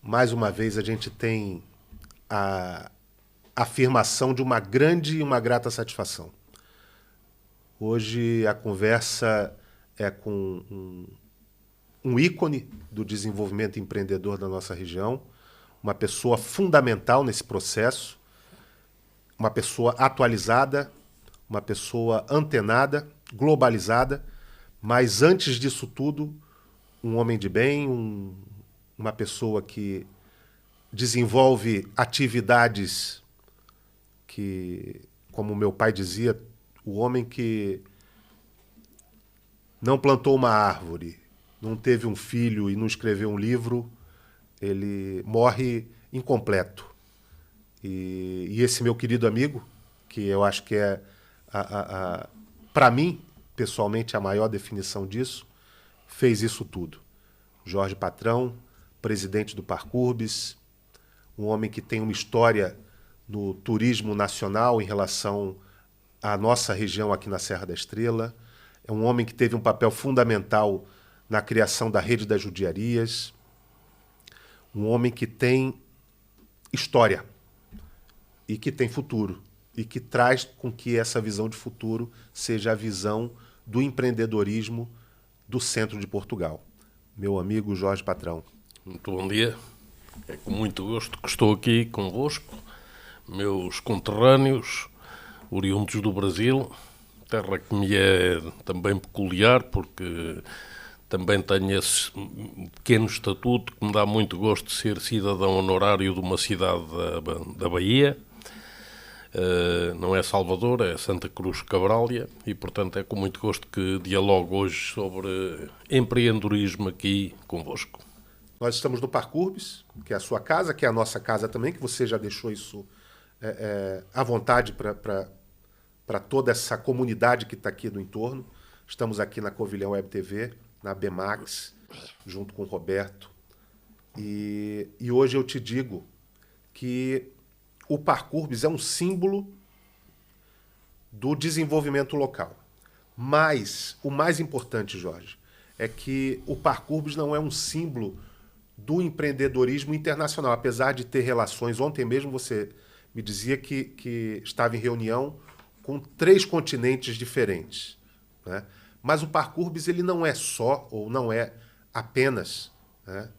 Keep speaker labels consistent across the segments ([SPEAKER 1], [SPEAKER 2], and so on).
[SPEAKER 1] mais uma vez, a gente tem a afirmação de uma grande e uma grata satisfação. Hoje a conversa é com um ícone do desenvolvimento empreendedor da nossa região, uma pessoa fundamental nesse processo, uma pessoa atualizada, uma pessoa antenada, globalizada, mas antes disso tudo, um homem de bem, uma pessoa que desenvolve atividades que, como meu pai dizia, o homem que não plantou uma árvore, não teve um filho e não escreveu um livro, ele morre incompleto. E esse meu querido amigo, que eu acho que é, para mim, pessoalmente, a maior definição disso, fez isso tudo. Jorge Patrão, presidente do Parcurbis, um homem que tem uma história no turismo nacional em relação à nossa região aqui na Serra da Estrela. É um homem que teve um papel fundamental na criação da Rede das Judiarias. Um homem que tem história e que tem futuro e que traz com que essa visão de futuro seja a visão do empreendedorismo do centro de Portugal. Meu amigo Jorge Patrão.
[SPEAKER 2] Muito bom dia. É com muito gosto que estou aqui convosco, meus conterrâneos, oriundos do Brasil, terra que me é também peculiar, porque também tenho esse pequeno estatuto que me dá muito gosto de ser cidadão honorário de uma cidade da Bahia. Não é Salvador, é Santa Cruz Cabrália, e portanto é com muito gosto que dialogo hoje sobre empreendedorismo aqui convosco.
[SPEAKER 1] Nós estamos no Parcurbis, que é a sua casa, que é a nossa casa também, que você já deixou isso à vontade para toda essa comunidade que está aqui no entorno. Estamos aqui na Covilhão Web TV, na Bemax, junto com o Roberto. E hoje eu te digo que o Parcurbis é um símbolo do desenvolvimento local. Mas o mais importante, Jorge, é que o Parcurbis não é um símbolo do empreendedorismo internacional, apesar de ter relações. Ontem mesmo você me dizia que estava em reunião com 3 continentes diferentes, né? Mas o Parcurbis ele não é só, ou não é apenas, né?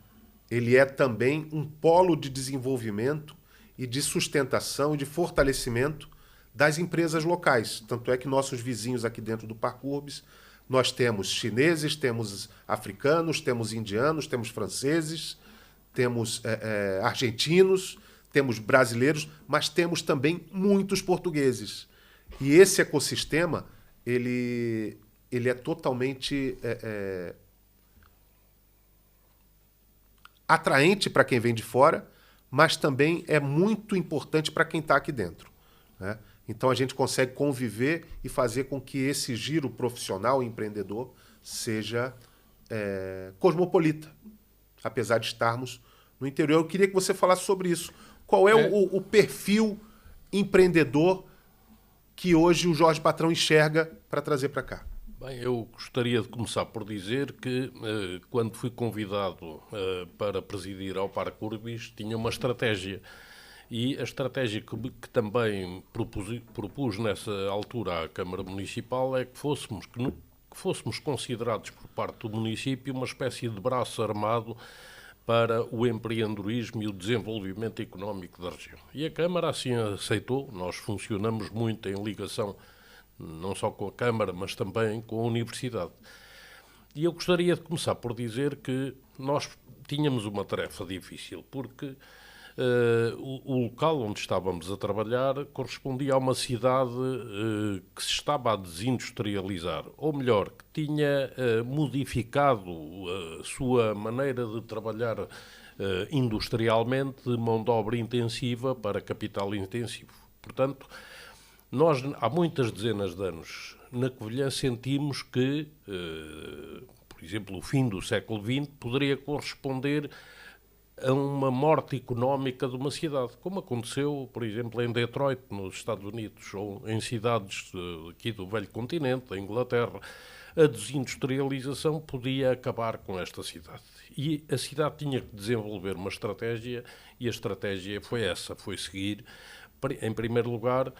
[SPEAKER 1] Ele é também um polo de desenvolvimento e de sustentação e de fortalecimento das empresas locais. Tanto é que nossos vizinhos aqui dentro do Parcurbis, nós temos chineses, temos africanos, temos indianos, temos franceses, temos argentinos, temos brasileiros, mas temos também muitos portugueses. E esse ecossistema, ele é totalmente atraente para quem vem de fora, mas também é muito importante para quem está aqui dentro, né? Então a gente consegue conviver e fazer com que esse giro profissional e empreendedor seja cosmopolita, apesar de estarmos no interior. Eu queria que você falasse sobre isso. Qual é o perfil empreendedor que hoje o Jorge Patrão enxerga para trazer para cá?
[SPEAKER 2] Bem, eu gostaria de começar por dizer que, quando fui convidado para presidir ao Parcurbis, tinha uma estratégia. E a estratégia que também propus nessa altura à Câmara Municipal é que fôssemos considerados por parte do município uma espécie de braço armado para o empreendedorismo e o desenvolvimento económico da região. E a Câmara assim aceitou. Nós funcionamos muito em ligação não só com a Câmara, mas também com a Universidade. E eu gostaria de começar por dizer que nós tínhamos uma tarefa difícil, porque o local onde estávamos a trabalhar correspondia a uma cidade que se estava a desindustrializar, ou melhor, que tinha modificado a sua maneira de trabalhar industrialmente de mão de obra intensiva para capital intensivo. Portanto, nós, há muitas dezenas de anos, na Covilhã sentimos que, por exemplo, o fim do século XX poderia corresponder a uma morte económica de uma cidade, como aconteceu, por exemplo, em Detroit, nos Estados Unidos, ou em cidades aqui do velho continente, da Inglaterra. a desindustrialização podia acabar com esta cidade. E a cidade tinha que desenvolver uma estratégia, e a estratégia foi essa, foi seguir, em primeiro lugar,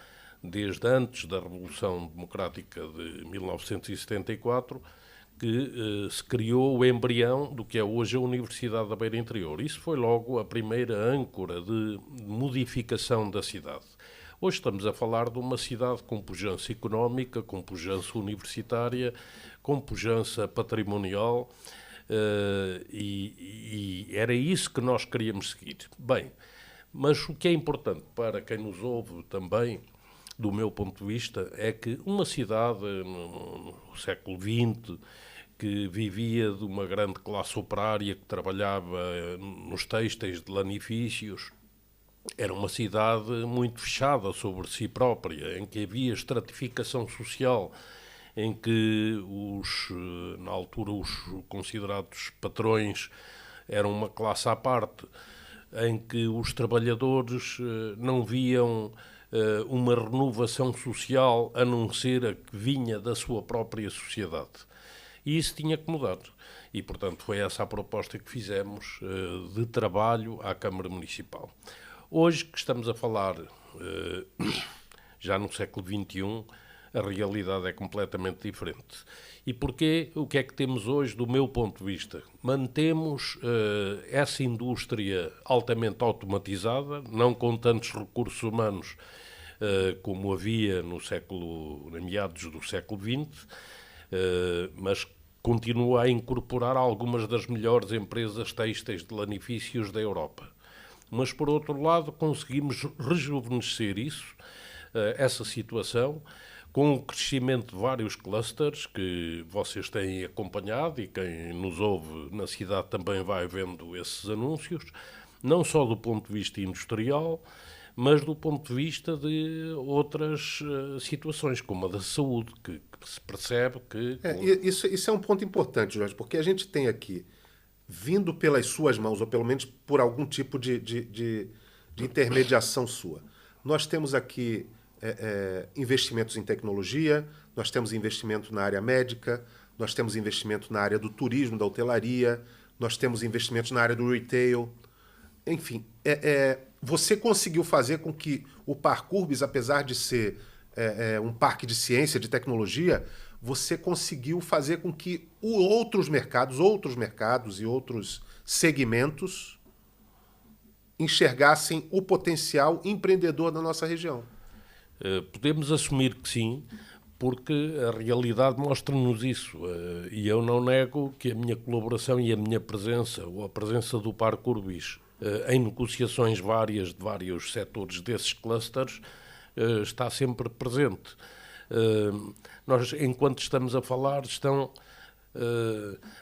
[SPEAKER 2] desde antes da Revolução Democrática de 1974, que se criou o embrião do que é hoje a Universidade da Beira Interior. Isso foi logo a primeira âncora de modificação da cidade. Hoje estamos a falar de uma cidade com pujança económica, com pujança universitária, com pujança patrimonial, e era isso que nós queríamos seguir. Bem, mas o que é importante para quem nos ouve também, do meu ponto de vista, é que uma cidade no século XX, que vivia de uma grande classe operária, que trabalhava nos têxteis de lanifícios, era uma cidade muito fechada sobre si própria, em que havia estratificação social, em que na altura os considerados patrões eram uma classe à parte, em que os trabalhadores não viam uma renovação social a não ser a que vinha da sua própria sociedade. E isso tinha que mudar. E, portanto, foi essa a proposta que fizemos de trabalho à Câmara Municipal. Hoje, que estamos a falar já no século XXI, a realidade é completamente diferente. E porquê? O que é que temos hoje, do meu ponto de vista? Mantemos essa indústria altamente automatizada, não com tantos recursos humanos como havia em meados do século XX, mas continua a incorporar algumas das melhores empresas têxteis de lanifícios da Europa. Mas, por outro lado, conseguimos rejuvenescer essa situação, com o crescimento de vários clusters que vocês têm acompanhado, e quem nos ouve na cidade também vai vendo esses anúncios, não só do ponto de vista industrial, mas do ponto de vista de outras situações, como a da saúde, que se percebe que...
[SPEAKER 1] Isso é um ponto importante, Jorge, porque a gente tem aqui, vindo pelas suas mãos, ou pelo menos por algum tipo de intermediação sua, nós temos aqui investimentos em tecnologia, nós temos investimento na área médica, nós temos investimento na área do turismo, da hotelaria, nós temos investimentos na área do retail. Enfim, você conseguiu fazer com que o Parkurbis, apesar de ser um parque de ciência, de tecnologia, você conseguiu fazer com que outros mercados e outros segmentos enxergassem o potencial empreendedor da nossa região.
[SPEAKER 2] Podemos assumir que sim, porque a realidade mostra-nos isso. E eu não nego que a minha colaboração e a minha presença, ou a presença do Parkurbis, em negociações várias de vários setores desses clusters, está sempre presente. Nós, enquanto estamos a falar,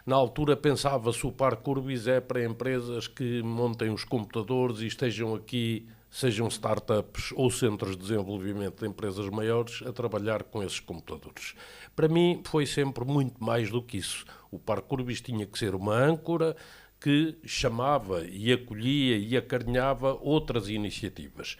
[SPEAKER 2] na altura pensava-se o Parkurbis é para empresas que montem os computadores e estejam aqui, sejam startups ou centros de desenvolvimento de empresas maiores, a trabalhar com esses computadores. Para mim foi sempre muito mais do que isso. O Parkurbis tinha que ser uma âncora que chamava e acolhia e acarinhava outras iniciativas.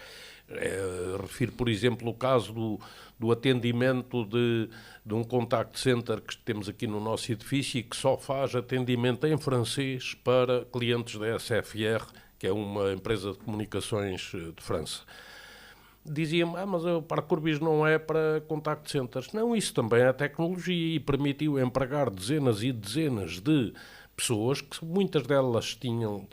[SPEAKER 2] Refiro, por exemplo, o caso do atendimento de um contact center que temos aqui no nosso edifício e que só faz atendimento em francês para clientes da SFR, que é uma empresa de comunicações de França. Diziam-me, mas o Parkurbis não é para contact centers. Não, isso também é tecnologia e permitiu empregar dezenas e dezenas de pessoas que muitas delas tinham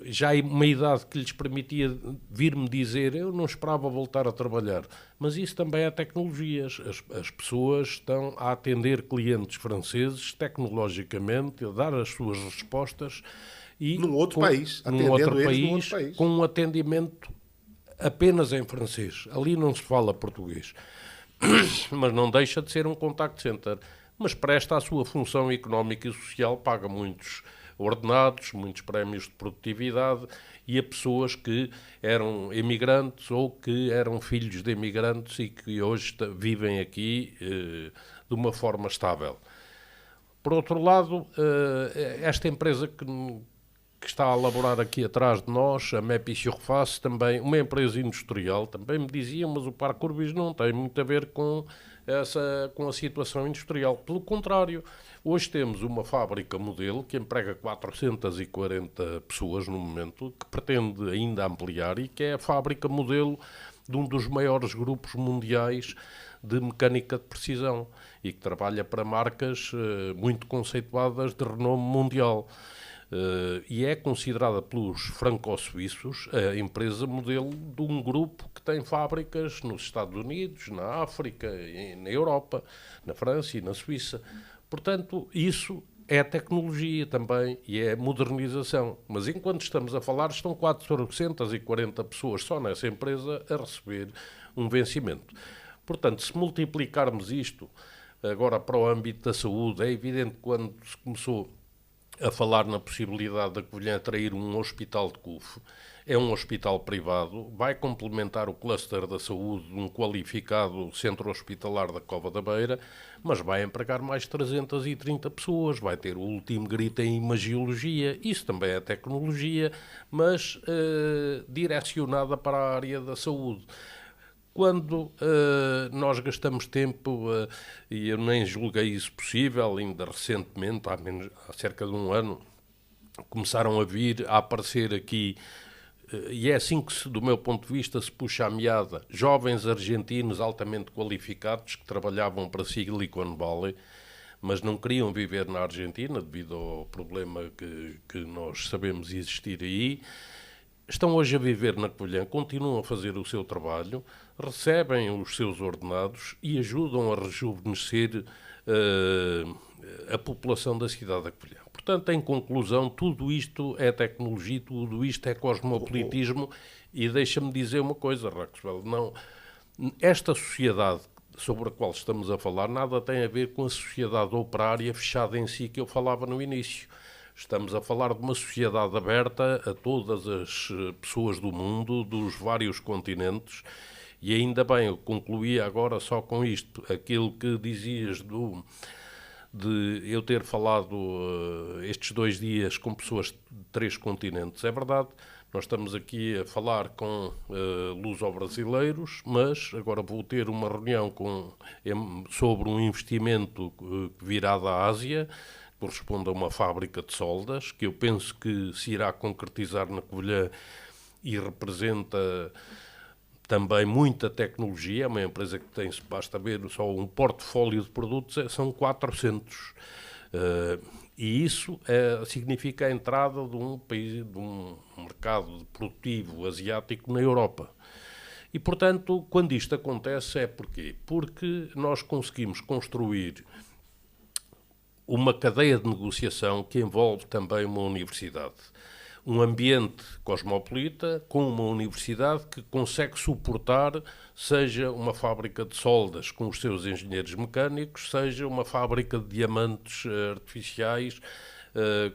[SPEAKER 2] já uma idade que lhes permitia vir-me dizer eu não esperava voltar a trabalhar. Mas isso também é tecnologia. As pessoas estão a atender clientes franceses tecnologicamente, a dar as suas respostas e
[SPEAKER 1] num outro país,
[SPEAKER 2] com um atendimento apenas em francês. Ali não se fala português. Mas não deixa de ser um contact center. Mas presta a sua função económica e social, paga muitos ordenados, muitos prémios de produtividade e a pessoas que eram emigrantes ou que eram filhos de emigrantes e que hoje vivem aqui de uma forma estável. Por outro lado, esta empresa que está a elaborar aqui atrás de nós, a MEPI Surface, também uma empresa industrial, também me diziam, mas o Parkurbis não tem muito a ver com com a situação industrial. Pelo contrário, hoje temos uma fábrica modelo que emprega 440 pessoas no momento, que pretende ainda ampliar e que é a fábrica modelo de um dos maiores grupos mundiais de mecânica de precisão e que trabalha para marcas muito conceituadas de renome mundial. E é considerada pelos franco-suíços a empresa modelo de um grupo que tem fábricas nos Estados Unidos, na África, na Europa, na França e na Suíça. Portanto, isso é tecnologia também e é modernização. Mas enquanto estamos a falar, estão 440 pessoas só nessa empresa a receber um vencimento. Portanto, se multiplicarmos isto agora para o âmbito da saúde, é evidente que quando se começou a falar na possibilidade da Covilhã atrair um hospital de CUF, é um hospital privado, vai complementar o cluster da saúde de um qualificado centro hospitalar da Cova da Beira, mas vai empregar mais 330 pessoas, vai ter o último grito em imagiologia, isso também é tecnologia, mas direcionada para a área da saúde. Quando nós gastamos tempo, e eu nem julguei isso possível, ainda recentemente, há cerca de um ano, começaram a aparecer aqui, e é assim que, do meu ponto de vista, se puxa a meada, jovens argentinos altamente qualificados que trabalhavam para Silicon Valley, mas não queriam viver na Argentina devido ao problema que nós sabemos existir aí. Estão hoje a viver na Covilhã, continuam a fazer o seu trabalho, recebem os seus ordenados e ajudam a rejuvenescer a população da cidade da Covilhã. Portanto, em conclusão, tudo isto é tecnologia, tudo isto é cosmopolitismo e deixa-me dizer uma coisa, Raxwell, não, esta sociedade sobre a qual estamos a falar nada tem a ver com a sociedade operária fechada em si que eu falava no início. Estamos a falar de uma sociedade aberta a todas as pessoas do mundo, dos vários continentes, e ainda bem, eu concluía agora só com isto, aquilo que dizias de eu ter falado estes 2 dias com pessoas de 3 continentes. É verdade, nós estamos aqui a falar com luso-brasileiros, mas agora vou ter uma reunião sobre um investimento virado à Ásia, corresponde a uma fábrica de soldas, que eu penso que se irá concretizar na Covilhã e representa também muita tecnologia. É uma empresa que tem, basta ver só um portfólio de produtos, são 400. E isso significa a entrada de um país, de um mercado produtivo asiático na Europa. E, portanto, quando isto acontece é porquê? Porque nós conseguimos construir uma cadeia de negociação que envolve também uma universidade. Um ambiente cosmopolita com uma universidade que consegue suportar, seja uma fábrica de soldas com os seus engenheiros mecânicos, seja uma fábrica de diamantes artificiais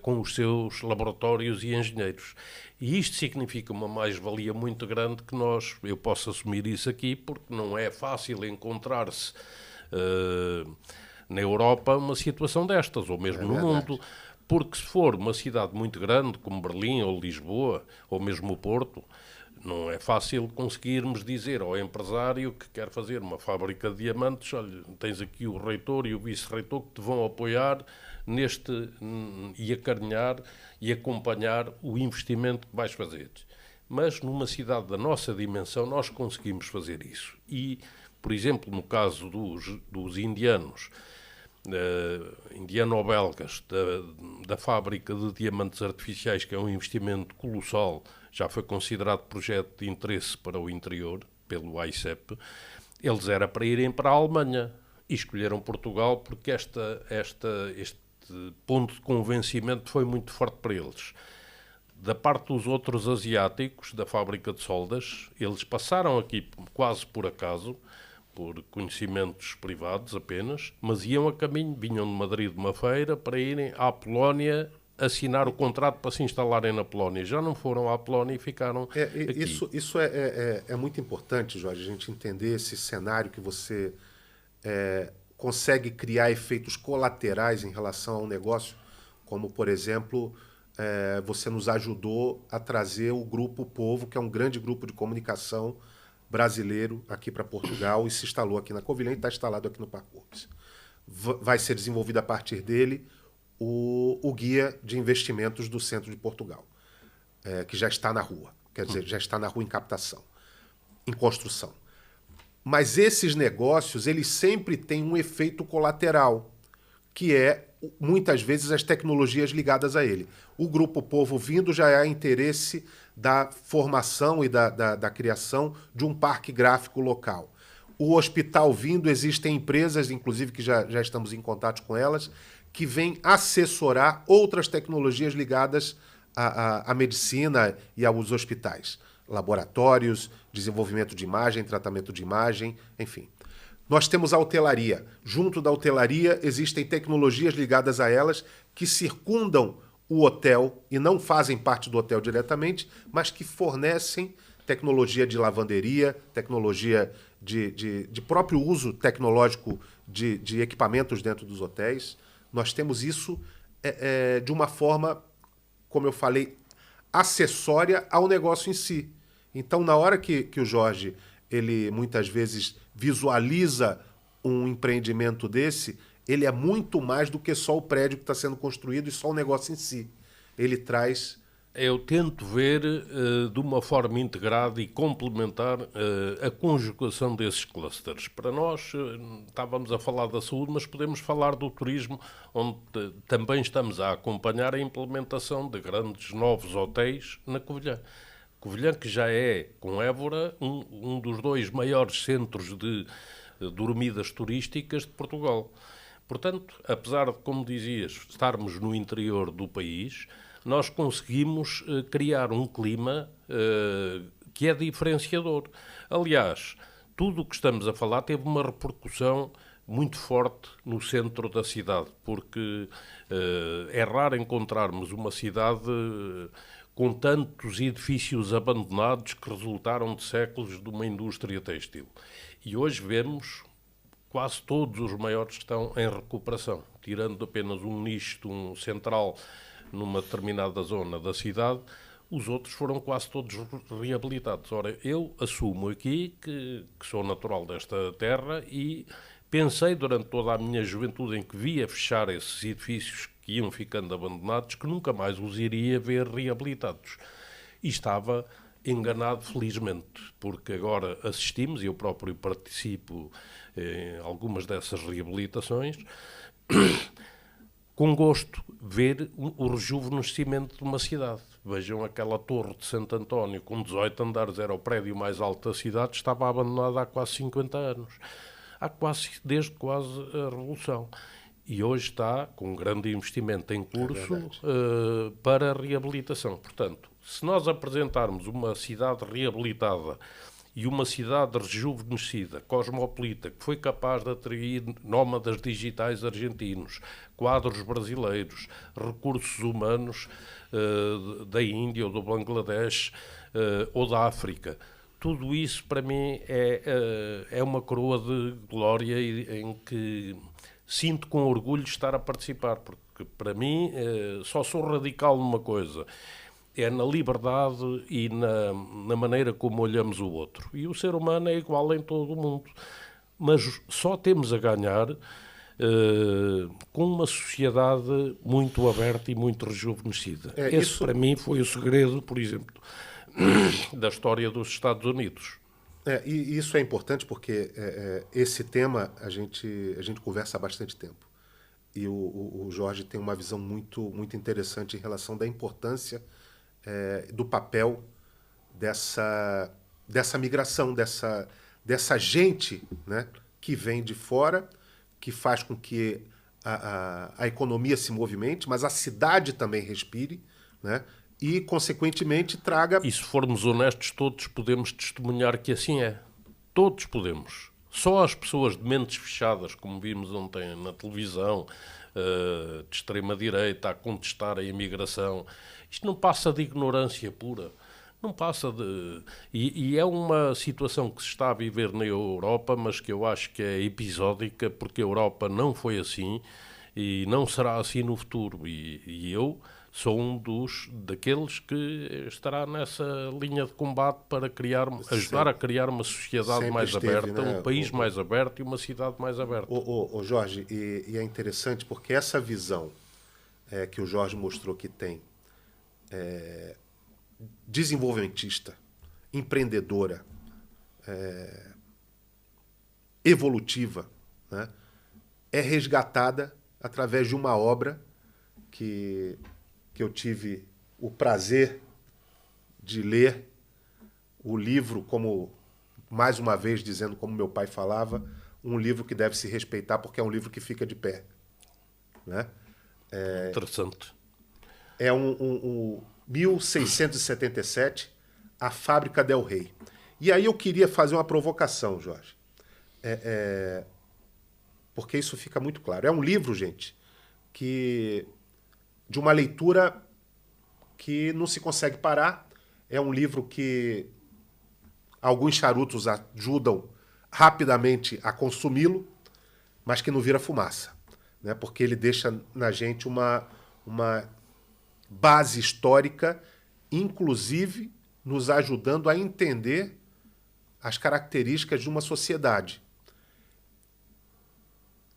[SPEAKER 2] com os seus laboratórios e engenheiros. E isto significa uma mais-valia muito grande que eu posso assumir isso aqui, porque não é fácil encontrar-se na Europa uma situação destas, ou mesmo no mundo, porque se for uma cidade muito grande, como Berlim ou Lisboa, ou mesmo o Porto, não é fácil conseguirmos dizer ao empresário que quer fazer uma fábrica de diamantes, olha, tens aqui o reitor e o vice-reitor que te vão apoiar e acarinhar e acompanhar o investimento que vais fazer. Mas numa cidade da nossa dimensão nós conseguimos fazer isso. E, por exemplo, no caso dos indianos, indiano-belgas, da fábrica de diamantes artificiais, que é um investimento colossal, já foi considerado projeto de interesse para o interior, pelo AICEP, eles era para irem para a Alemanha e escolheram Portugal porque este ponto de convencimento foi muito forte para eles. Da parte dos outros asiáticos, da fábrica de soldas, eles passaram aqui quase por acaso, por conhecimentos privados apenas, mas iam a caminho, vinham de Madrid de uma feira para irem à Polónia assinar o contrato para se instalarem na Polónia. Já não foram à Polónia e ficaram aqui.
[SPEAKER 1] Isso é muito importante, Jorge, a gente entender esse cenário que você consegue criar efeitos colaterais em relação ao negócio, como, por exemplo, você nos ajudou a trazer o Grupo Povo, que é um grande grupo de comunicação brasileiro aqui para Portugal e se instalou aqui na Covilhã e está instalado aqui no Parque Urbis. Vai ser desenvolvido a partir dele o guia de investimentos do centro de Portugal, que já está na rua, quer dizer, já está na rua em captação, em construção. Mas esses negócios, eles sempre têm um efeito colateral, que é, muitas vezes, as tecnologias ligadas a ele. O Grupo Povo vindo já é interesse da formação e da criação de um parque gráfico local. O hospital vindo, existem empresas, inclusive, que já estamos em contato com elas, que vêm assessorar outras tecnologias ligadas à medicina e aos hospitais. Laboratórios, desenvolvimento de imagem, tratamento de imagem, enfim. Nós temos a hotelaria. Junto da hotelaria existem tecnologias ligadas a elas que circundam o hotel e não fazem parte do hotel diretamente, mas que fornecem tecnologia de lavanderia, tecnologia de próprio uso tecnológico de equipamentos dentro dos hotéis. Nós temos isso de uma forma, como eu falei, acessória ao negócio em si. Então, na hora que o Jorge, ele muitas vezes visualiza um empreendimento desse, ele é muito mais do que só o prédio que está sendo construído e só o negócio em si. Ele traz...
[SPEAKER 2] Eu tento ver de uma forma integrada e complementar a conjugação desses clusters. Para nós, estávamos a falar da saúde, mas podemos falar do turismo, onde também estamos a acompanhar a implementação de grandes novos hotéis na Covilhã. Covilhã, que já é, com Évora, um dos 2 maiores centros de dormidas turísticas de Portugal. Portanto, apesar de, como dizias, estarmos no interior do país, nós conseguimos criar um clima que é diferenciador. Aliás, tudo o que estamos a falar teve uma repercussão muito forte no centro da cidade, porque é raro encontrarmos uma cidade com tantos edifícios abandonados que resultaram de séculos de uma indústria têxtil. E hoje vemos quase todos os maiores que estão em recuperação, tirando apenas um nicho, um central numa determinada zona da cidade, os outros foram quase todos reabilitados. Ora, eu assumo aqui que sou natural desta terra e pensei durante toda a minha juventude em que via fechar esses edifícios que iam ficando abandonados, que nunca mais os iria ver reabilitados. E estava enganado, felizmente, porque agora assistimos, e eu próprio participo em algumas dessas reabilitações, com gosto, ver o rejuvenescimento de uma cidade. Vejam aquela torre de Santo António, com 18 andares, era o prédio mais alto da cidade, estava abandonada há quase 50 anos. Desde quase a Revolução. E hoje está com um grande investimento em curso para a reabilitação. Portanto, se nós apresentarmos uma cidade reabilitada e uma cidade rejuvenescida, cosmopolita, que foi capaz de atrair nómadas digitais argentinos, quadros brasileiros, recursos humanos da Índia ou do Bangladesh ou da África, tudo isso para mim é uma coroa de glória em que sinto com orgulho estar a participar, porque para mim só sou radical numa coisa, é na liberdade e na maneira como olhamos o outro. E o ser humano é igual em todo o mundo, mas só temos a ganhar com uma sociedade muito aberta e muito rejuvenescida. Esse para mim foi o segredo, por exemplo, da história dos Estados Unidos.
[SPEAKER 1] E isso é importante porque esse tema a gente conversa há bastante tempo. E o Jorge tem uma visão muito, muito interessante em relação da importância do papel dessa migração, dessa gente, né, que vem de fora, que faz com que a economia se movimente, mas a cidade também respire, né? E, consequentemente, traga...
[SPEAKER 2] E se formos honestos, todos podemos testemunhar que assim é. Todos podemos. Só as pessoas de mentes fechadas, como vimos ontem na televisão, de extrema-direita, a contestar a imigração, isto não passa de ignorância pura. Não passa de... E é uma situação que se está a viver na Europa, mas que eu acho que é episódica, porque a Europa não foi assim e não será assim no futuro. E eu sou um daqueles que estará nessa linha de combate para ajudar a criar uma sociedade
[SPEAKER 1] Sempre
[SPEAKER 2] mais
[SPEAKER 1] esteve,
[SPEAKER 2] aberta,
[SPEAKER 1] né?
[SPEAKER 2] um país mais aberto e uma cidade mais aberta.
[SPEAKER 1] Jorge, e é interessante porque essa visão que o Jorge mostrou que tem, desenvolvimentista, empreendedora, evolutiva, né, é resgatada através de uma obra que eu tive o prazer de ler, o livro, como mais uma vez dizendo como meu pai falava, um livro que deve se respeitar porque é um livro que fica de pé, né?
[SPEAKER 2] Interessante.
[SPEAKER 1] É um 1677, A Fábrica del Rei. E aí eu queria fazer uma provocação, Jorge. Porque isso fica muito claro. É um livro, gente, de uma leitura que não se consegue parar. É um livro que alguns charutos ajudam rapidamente a consumi-lo, mas que não vira fumaça, né? Porque ele deixa na gente uma base histórica, inclusive nos ajudando a entender as características de uma sociedade.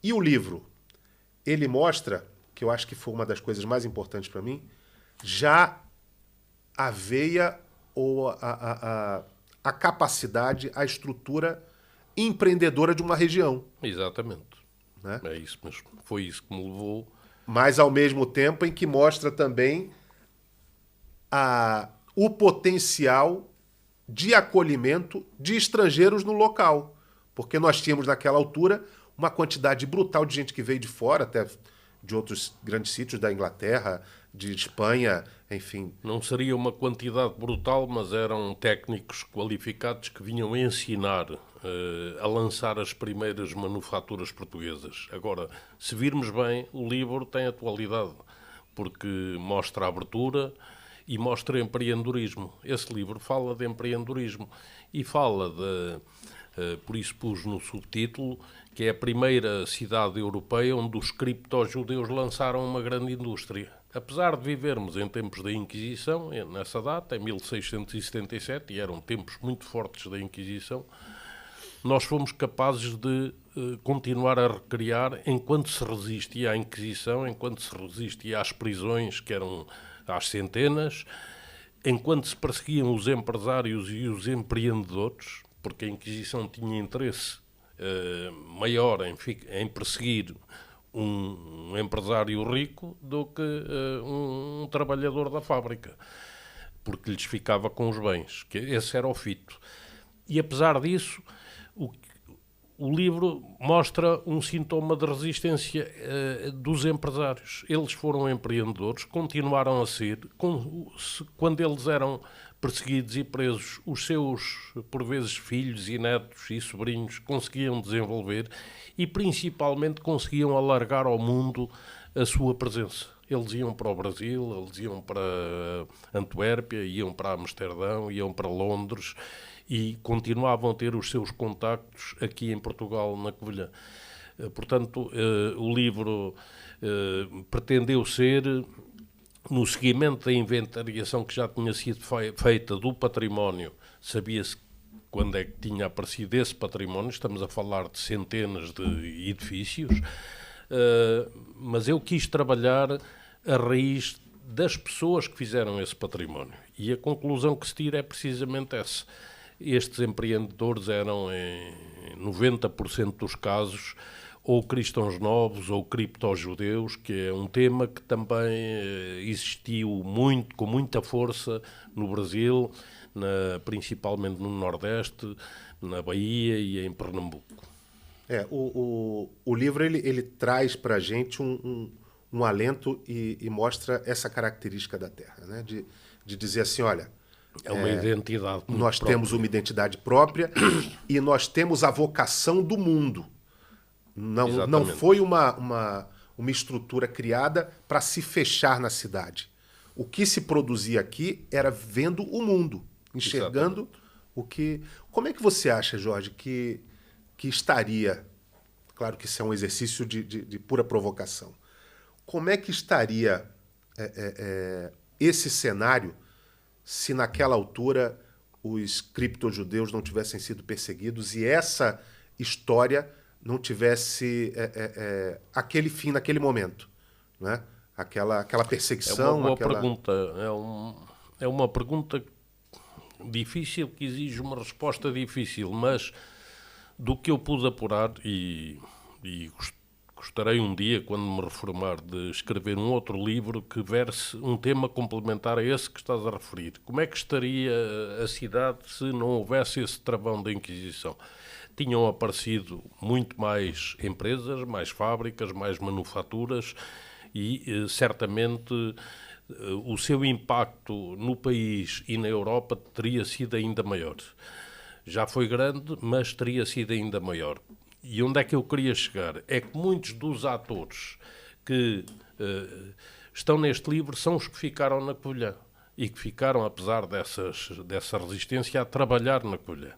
[SPEAKER 1] E o livro, ele mostra, que eu acho que foi uma das coisas mais importantes para mim, já a veia ou a capacidade, a estrutura empreendedora de uma região.
[SPEAKER 2] Exatamente.
[SPEAKER 1] Né?
[SPEAKER 2] É isso mesmo. Foi isso que me levou.
[SPEAKER 1] Mas, ao mesmo tempo, em que mostra também o potencial de acolhimento de estrangeiros no local. Porque nós tínhamos, naquela altura, uma quantidade brutal de gente que veio de fora, até de outros grandes sítios da Inglaterra, de Espanha, enfim.
[SPEAKER 2] Não seria uma quantidade brutal, mas eram técnicos qualificados que vinham ensinar a lançar as primeiras manufaturas portuguesas. Agora, se virmos bem, o livro tem atualidade, porque mostra a abertura e mostra empreendedorismo. Esse livro fala de empreendedorismo e fala por isso pus no subtítulo, que é a primeira cidade europeia onde os criptojudeus lançaram uma grande indústria. Apesar de vivermos em tempos da Inquisição, nessa data, em 1677, e eram tempos muito fortes da Inquisição, nós fomos capazes de continuar a recriar, enquanto se resistia à Inquisição, enquanto se resistia às prisões, que eram às centenas, enquanto se perseguiam os empresários e os empreendedores, porque a Inquisição tinha interesse maior em perseguir um empresário rico do que um trabalhador da fábrica, porque lhes ficava com os bens, que esse era o fito. E apesar disso, o livro mostra um sintoma de resistência dos empresários. Eles foram empreendedores, continuaram a ser, quando eles eram perseguidos e presos, os seus, por vezes, filhos e netos e sobrinhos conseguiam desenvolver e, principalmente, conseguiam alargar ao mundo a sua presença. Eles iam para o Brasil, eles iam para Antuérpia, iam para Amsterdão, iam para Londres e continuavam a ter os seus contactos aqui em Portugal, na Covilhã. Portanto, o livro pretendeu ser, no seguimento da inventariação que já tinha sido feita do património, sabia-se quando é que tinha aparecido esse património, estamos a falar de centenas de edifícios, mas eu quis trabalhar a raiz das pessoas que fizeram esse património. E a conclusão que se tira é precisamente essa. Estes empreendedores eram, em 90% dos casos, ou cristãos novos ou criptojudeus, que é um tema que também existiu com muita força no Brasil, principalmente no Nordeste, na Bahia e em Pernambuco.
[SPEAKER 1] O livro ele traz para a gente um alento e mostra essa característica da Terra, né? De dizer assim, olha,
[SPEAKER 2] é uma identidade muito
[SPEAKER 1] nós
[SPEAKER 2] própria.
[SPEAKER 1] Temos uma identidade própria e nós temos a vocação do mundo. Não foi uma estrutura criada para se fechar na cidade. O que se produzia aqui era vendo o mundo, enxergando o que... Como é que você acha, Jorge, que estaria... Claro que isso é um exercício de pura provocação. Como é que estaria esse cenário se naquela altura os criptojudeus não tivessem sido perseguidos e essa história não tivesse aquele fim naquele momento, né? Aquela perseguição.
[SPEAKER 2] É uma boa pergunta. É uma pergunta difícil que exige uma resposta difícil, mas do que eu pude apurar e gostarei um dia, quando me reformar, de escrever um outro livro que verse um tema complementar a esse que estás a referir. Como é que estaria a cidade se não houvesse esse travão da Inquisição? Tinham aparecido muito mais empresas, mais fábricas, mais manufaturas e, certamente, o seu impacto no país e na Europa teria sido ainda maior. Já foi grande, mas teria sido ainda maior. E onde é que eu queria chegar? É que muitos dos atores que estão neste livro são os que ficaram na Covilhã e que ficaram, apesar dessa resistência, a trabalhar na Covilhã.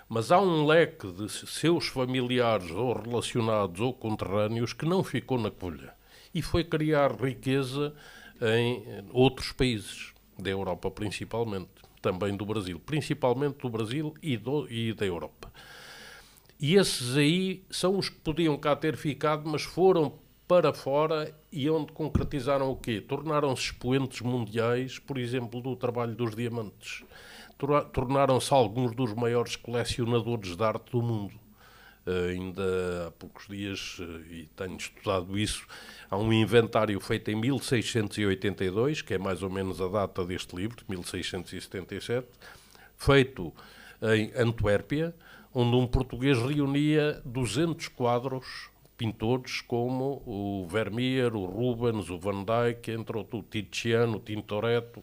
[SPEAKER 2] Mas há um leque de seus familiares ou relacionados ou conterrâneos que não ficou na Covilhã e foi criar riqueza em outros países da Europa, principalmente, também do Brasil, principalmente do Brasil e da Europa. E esses aí são os que podiam cá ter ficado, mas foram para fora e onde concretizaram o quê? Tornaram-se expoentes mundiais, por exemplo, do trabalho dos diamantes. Tornaram-se alguns dos maiores colecionadores de arte do mundo. Ainda há poucos dias, e tenho estudado isso, há um inventário feito em 1682, que é mais ou menos a data deste livro, 1677, feito em Antuérpia, onde um português reunia 200 quadros, pintores como o Vermeer, o Rubens, o Van Dyck, entre outros, o Tiziano, o Tintoretto.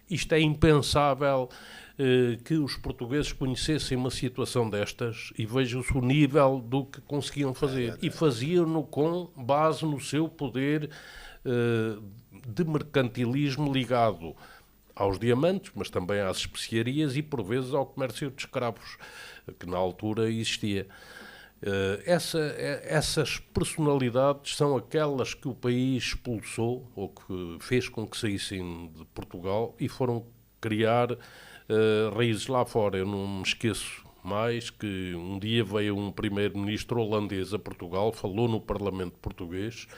[SPEAKER 2] Isto é impensável que os portugueses conhecessem uma situação destas e vejam-se o nível do que conseguiam fazer. E faziam-no com base no seu poder de mercantilismo ligado aos diamantes, mas também às especiarias e, por vezes, ao comércio de escravos, que na altura existia. Essas personalidades são aquelas que o país expulsou ou que fez com que saíssem de Portugal e foram criar raízes lá fora. Eu não me esqueço mais que um dia veio um primeiro-ministro holandês a Portugal, falou no Parlamento português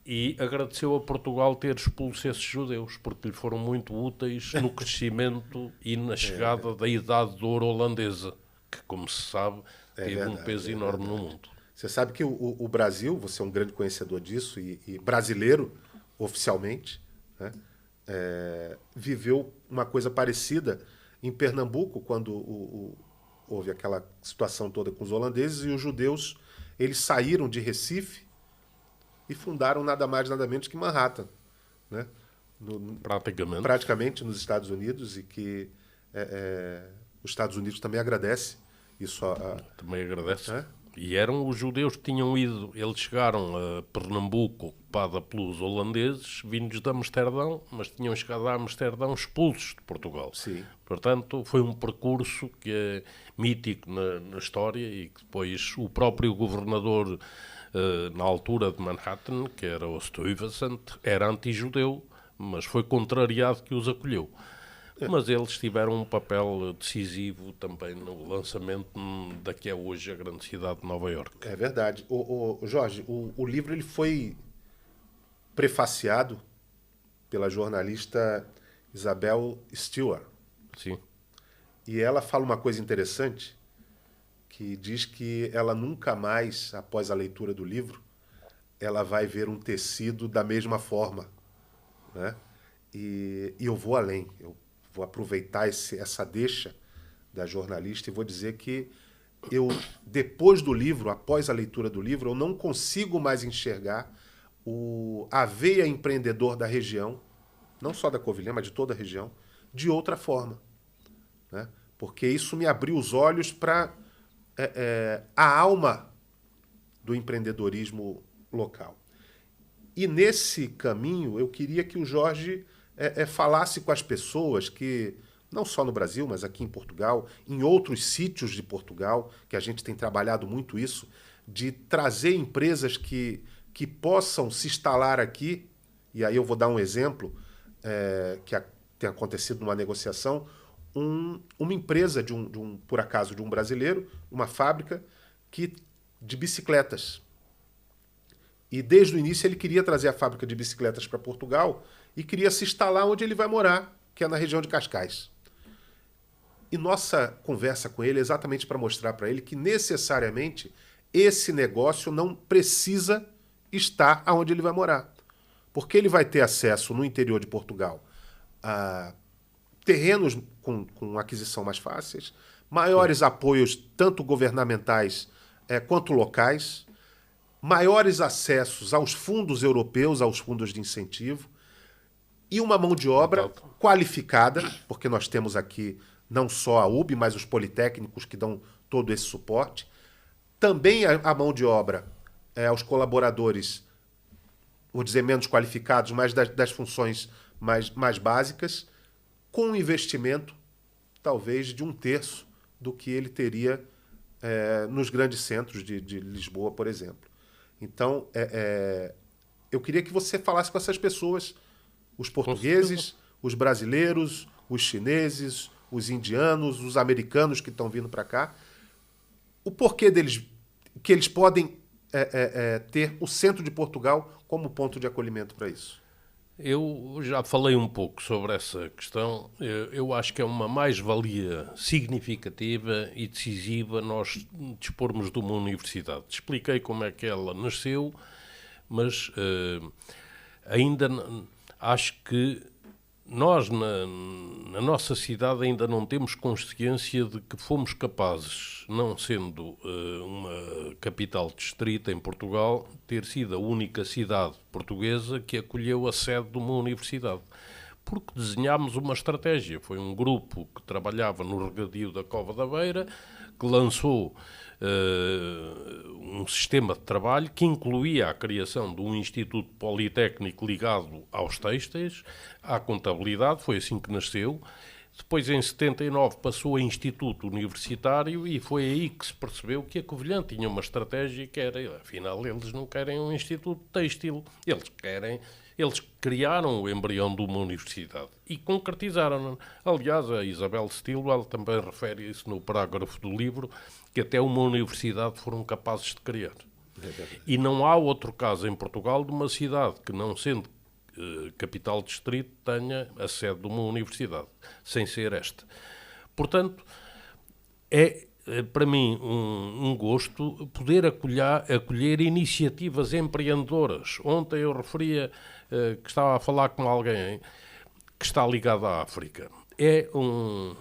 [SPEAKER 2] e agradeceu a Portugal ter expulso esses judeus, porque lhe foram muito úteis no crescimento e na chegada da Idade de Ouro holandesa, que, como se sabe, teve um peso enorme no mundo.
[SPEAKER 1] Você sabe que o Brasil, você é um grande conhecedor disso, e brasileiro, oficialmente, né, viveu uma coisa parecida em Pernambuco, quando houve aquela situação toda com os holandeses, e os judeus eles saíram de Recife e fundaram nada mais, nada menos que Manhattan, né? Praticamente nos Estados Unidos, e que os Estados Unidos também agradece isso.
[SPEAKER 2] Também agradece. E eram os judeus que tinham ido, eles chegaram a Pernambuco, ocupada pelos holandeses, vindos de Amsterdão, mas tinham chegado a Amsterdão expulsos de Portugal.
[SPEAKER 1] Sim.
[SPEAKER 2] Portanto, foi um percurso que é mítico na história e que depois o próprio governador, na altura de Manhattan, que era o Stuyvesant, era anti-judeu, mas foi contrariado que os acolheu. Mas eles tiveram um papel decisivo também no lançamento da que é hoje a grande cidade de Nova Iorque.
[SPEAKER 1] É verdade. Jorge, o livro ele foi prefaciado pela jornalista Isabel Stewart.
[SPEAKER 2] Sim.
[SPEAKER 1] E ela fala uma coisa interessante, que diz que ela nunca mais, após a leitura do livro, ela vai ver um tecido da mesma forma, né? E eu vou além. Eu vou aproveitar essa deixa da jornalista e vou dizer que eu, depois do livro, após a leitura do livro, eu não consigo mais enxergar a veia empreendedor da região, não só da Covilhã, mas de toda a região, de outra forma, né? Porque isso me abriu os olhos para a alma do empreendedorismo local. E nesse caminho eu queria que o Jorge falasse com as pessoas que, não só no Brasil, mas aqui em Portugal, em outros sítios de Portugal, que a gente tem trabalhado muito isso, de trazer empresas que possam se instalar aqui e aí eu vou dar um exemplo tem acontecido numa negociação, uma empresa por acaso, de um brasileiro, uma fábrica de bicicletas. E desde o início ele queria trazer a fábrica de bicicletas para Portugal e queria se instalar onde ele vai morar, que é na região de Cascais. E nossa conversa com ele é exatamente para mostrar para ele que necessariamente esse negócio não precisa estar aonde ele vai morar. Porque ele vai ter acesso no interior de Portugal a terrenos com aquisição mais fáceis, maiores apoios tanto governamentais quanto locais, maiores acessos aos fundos europeus, aos fundos de incentivo, e uma mão de obra qualificada, porque nós temos aqui não só a UB, mas os politécnicos que dão todo esse suporte. Também a mão de obra, os colaboradores, vou dizer menos qualificados, mas das funções mais básicas, com um investimento talvez de 1/3 do que ele teria nos grandes centros de Lisboa, por exemplo. Então, eu queria que você falasse com essas pessoas, os portugueses, os brasileiros, os chineses, os indianos, os americanos que estão vindo para cá, o porquê que eles podem ter o centro de Portugal como ponto de acolhimento para isso.
[SPEAKER 2] Eu já falei um pouco sobre essa questão. Eu acho que é uma mais-valia significativa e decisiva nós dispormos de uma universidade. Expliquei como é que ela nasceu, mas ainda acho que nós, na nossa cidade, ainda não temos consciência de que fomos capazes, não sendo uma capital distrito em Portugal, ter sido a única cidade portuguesa que acolheu a sede de uma universidade. Porque desenhámos uma estratégia. Foi um grupo que trabalhava no regadio da Cova da Beira, que lançou um sistema de trabalho que incluía a criação de um instituto politécnico ligado aos têxteis, à contabilidade, foi assim que nasceu. Depois, em 79, passou a Instituto Universitário e foi aí que se percebeu que a Covilhã tinha uma estratégia que era, afinal, eles não querem um instituto têxtil, eles criaram o embrião de uma universidade e concretizaram. Aliás, a Isabel Stilwell também refere isso no parágrafo do livro, que até uma universidade foram capazes de criar. E não há outro caso em Portugal de uma cidade que, não sendo capital distrito, tenha a sede de uma universidade, sem ser esta. Portanto, é para mim um gosto poder acolher iniciativas empreendedoras. Ontem eu referia que estava a falar com alguém que está ligado à África. É um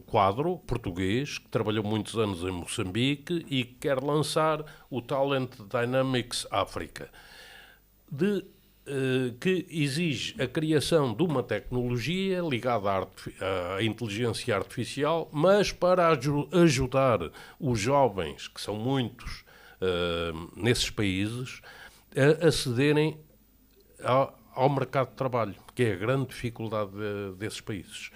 [SPEAKER 2] quadro português que trabalhou muitos anos em Moçambique e que quer lançar o Talent Dynamics África, que exige a criação de uma tecnologia ligada à inteligência artificial, mas para ajudar os jovens, que são muitos nesses países, a acederem ao mercado de trabalho, que é a grande dificuldade desses países.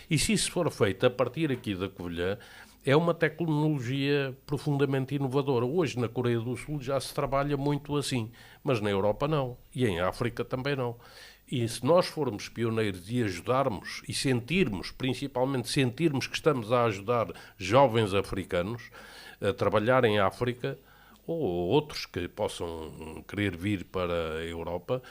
[SPEAKER 2] E se isso for feito a partir aqui da Covilhã, é uma tecnologia profundamente inovadora. Hoje, na Coreia do Sul, já se trabalha muito assim, mas na Europa não, e em África também não. E se nós formos pioneiros e ajudarmos, e principalmente sentirmos que estamos a ajudar jovens africanos a trabalhar em África, ou outros que possam querer vir para a Europa,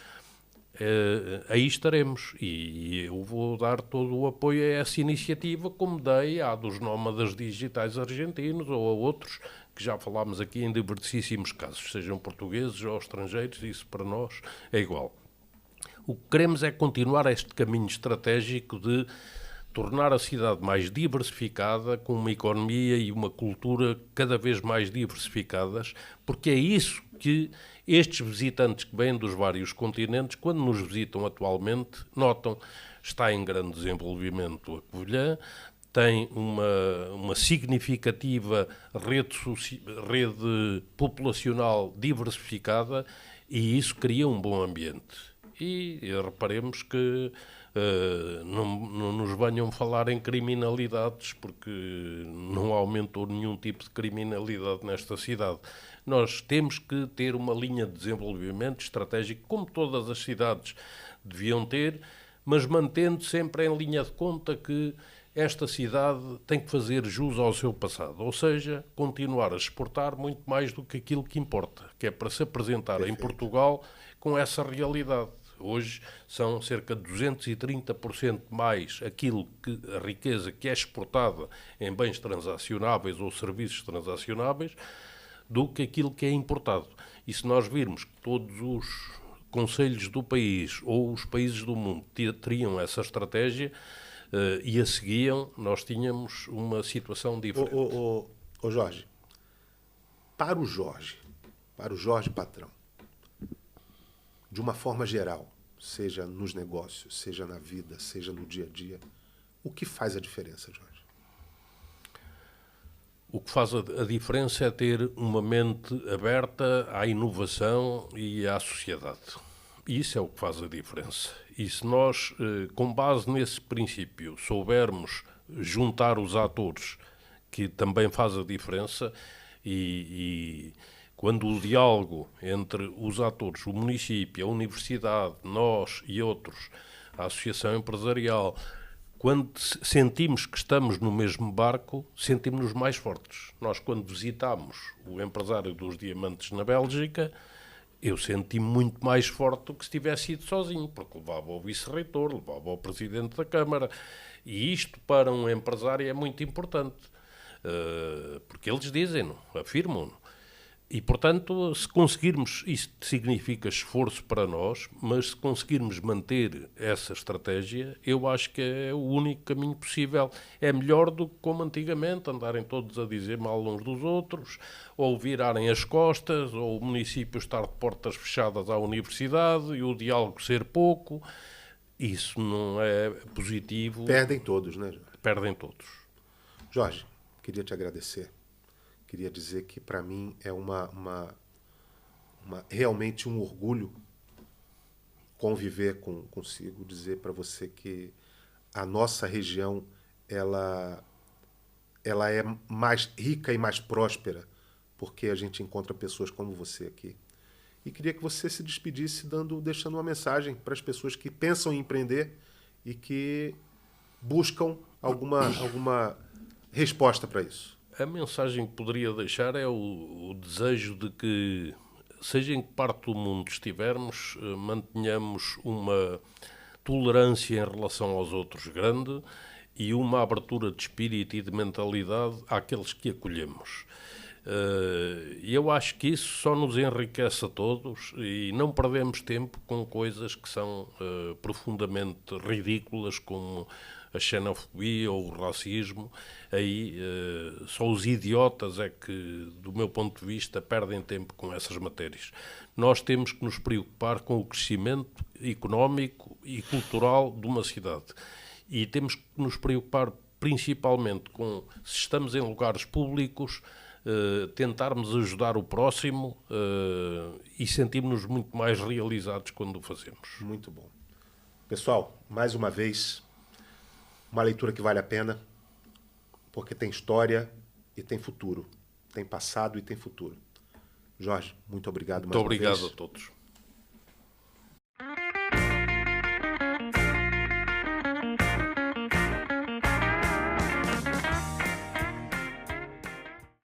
[SPEAKER 2] aí estaremos, e eu vou dar todo o apoio a essa iniciativa, como dei à dos nómadas digitais argentinos ou a outros que já falámos aqui em diversíssimos casos, sejam portugueses ou estrangeiros, isso para nós é igual. O que queremos é continuar este caminho estratégico de tornar a cidade mais diversificada, com uma economia e uma cultura cada vez mais diversificadas, porque é isso que estes visitantes que vêm dos vários continentes, quando nos visitam atualmente, notam. Está em grande desenvolvimento a Covilhã, tem uma significativa rede populacional diversificada e isso cria um bom ambiente. E reparemos que não nos venham falar em criminalidades, porque não aumentou nenhum tipo de criminalidade nesta cidade. Nós temos que ter uma linha de desenvolvimento estratégico, como todas as cidades deviam ter, mas mantendo sempre em linha de conta que esta cidade tem que fazer jus ao seu passado, ou seja, continuar a exportar muito mais do que aquilo que importa, que é para se apresentar em Portugal com essa realidade. Hoje são cerca de 230% mais a riqueza que é exportada em bens transacionáveis ou serviços transacionáveis do que aquilo que é importado. E se nós virmos que todos os concelhos do país ou os países do mundo teriam essa estratégia e a seguiam, nós tínhamos uma situação diferente.
[SPEAKER 1] Ô Jorge, para o Jorge patrão, de uma forma geral, seja nos negócios, seja na vida, seja no dia a dia, o que faz a diferença, Jorge?
[SPEAKER 2] O que faz a diferença é ter uma mente aberta à inovação e à sociedade. Isso é o que faz a diferença. E se nós, com base nesse princípio, soubermos juntar os atores, que também faz a diferença, e quando o diálogo entre os atores, o município, a universidade, nós e outros, a associação empresarial, quando sentimos que estamos no mesmo barco, sentimos-nos mais fortes. Nós, quando visitámos o empresário dos diamantes na Bélgica, eu senti-me muito mais forte do que se tivesse ido sozinho, porque levava o vice-reitor, levava o presidente da Câmara. E isto, para um empresário, é muito importante, porque eles dizem-no, afirmam-no. E, portanto, se conseguirmos, isto significa esforço para nós, mas se conseguirmos manter essa estratégia, eu acho que é o único caminho possível. É melhor do que como antigamente, andarem todos a dizer mal uns dos outros, ou virarem as costas, ou o município estar de portas fechadas à universidade e o diálogo ser pouco. Isso não é positivo.
[SPEAKER 1] Perdem todos, né, Jorge?
[SPEAKER 2] Perdem todos.
[SPEAKER 1] Jorge, queria te agradecer. Queria dizer que para mim é realmente um orgulho conviver consigo, dizer para você que a nossa região ela é mais rica e mais próspera porque a gente encontra pessoas como você aqui. E queria que você se despedisse deixando uma mensagem para as pessoas que pensam em empreender e que buscam alguma resposta para isso.
[SPEAKER 2] A mensagem que poderia deixar é o desejo de que, seja em que parte do mundo estivermos, mantenhamos uma tolerância em relação aos outros grande e uma abertura de espírito e de mentalidade àqueles que acolhemos. E eu acho que isso só nos enriquece a todos e não perdemos tempo com coisas que são profundamente ridículas, como a xenofobia ou o racismo. Aí só os idiotas é que, do meu ponto de vista, perdem tempo com essas matérias. Nós temos que nos preocupar com o crescimento económico e cultural de uma cidade. E temos que nos preocupar principalmente com, se estamos em lugares públicos, tentarmos ajudar o próximo e sentirmos-nos muito mais realizados quando o fazemos.
[SPEAKER 1] Muito bom. Pessoal, mais uma vez, uma leitura que vale a pena, porque tem história e tem futuro. Tem passado e tem futuro. Jorge, muito obrigado mais uma vez.
[SPEAKER 2] Muito obrigado a todos.